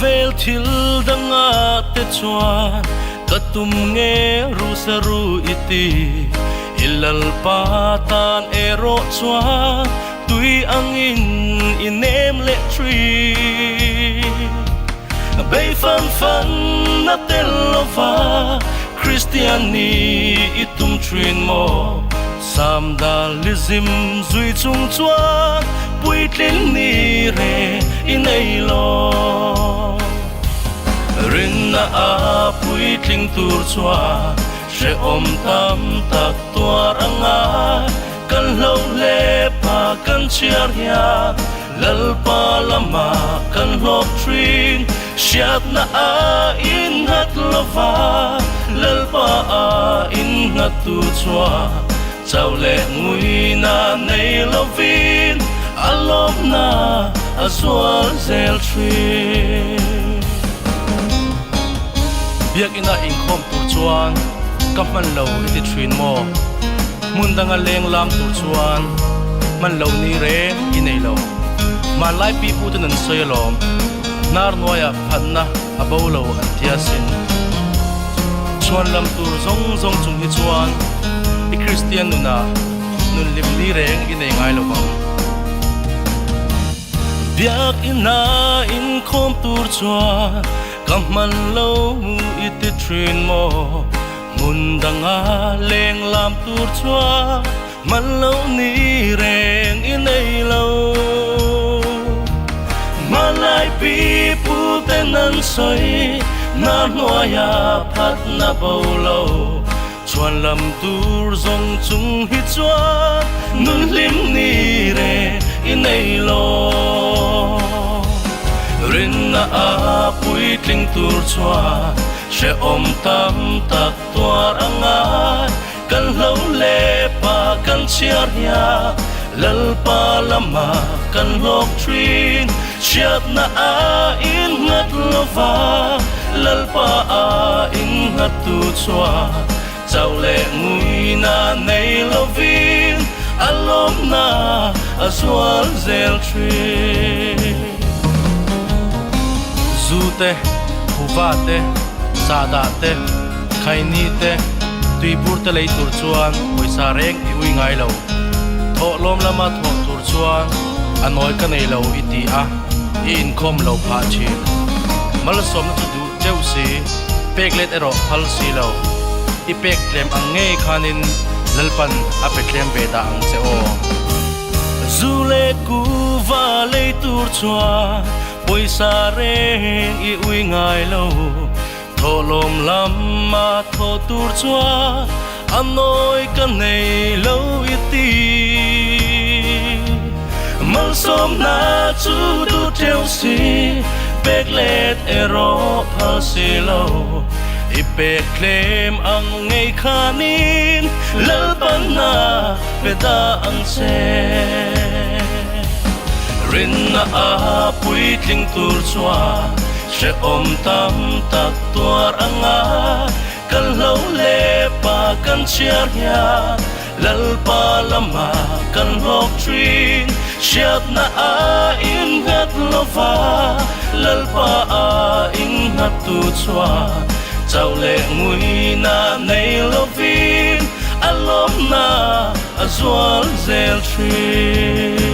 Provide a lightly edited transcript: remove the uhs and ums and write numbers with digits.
vel thil danga te chuan katum nge ru saru iti ilal patan ero chuan tui angin inem le tree bay fan na telova Christian ni itum trin mo samdalism zui chung chuan puitlin ni re inei lo rin na a puitling tur chuan she om tam tak tuar anga kan lo le pa kan chiar ya lal pa lama kan lok trin siat na a in hat lova lal pa a in hat tu chuan chau le ngui na nei lovin alom na azwal zel trin biak ina inkhom tur chuan kapman lo iti trin mo mundanga leng lam tur chuan man lo ni re inei lo ma lai pi pu tan soyalom nar noya phanna abolo antiasin chuan lam tur zong zong chung hi chuan i Christian nuna nun lim ni reng inei ngai lo bang biak ina in khom tur chuan kapman lo iti trin mo mundanga leng lam tur chuan man lo ni reng inei lo malai pi pu tenan soi na noya phat na bolo chuan lam tur zong chung hi chuan nun lim ni re inei lo rin na a puitling tur chuan she om tam tak tuar anga kan lo le pa kan chiar ya lal pa lama kan lok trin siat na a in ngat lova lal pa a in ngat tu chuan chau le ngui na nei lovin alom na azwal zel trin zute huvate sadate khainite tuipur te lei tur chuan poisa reng i ui ngai lo tho lom lama tho tur chuan anoi ka nei lo iti a i in khom lo pha chi mal som tu du cheu si peklet ero phal si lo i pek tlem ang nge khanin lalpan a peklem beta ang che o zule ku va lei tur chuan poisa reng i ui ngai lo tho lom lama tho tur chuan anoi ka nei lo iti mal som na chu du theo si peklet ero phal si lo i peklem ang ngei khanin lalpan na beta ang se rin na a puitling tur chuan she om tam tak tuar anga kan lo le pa kan chiar ya lal pa lama kan lok trin siat na a in ngat lova lal pa a in ngat tu chuan chau le ngui na nei lovin alom na azwal zel trin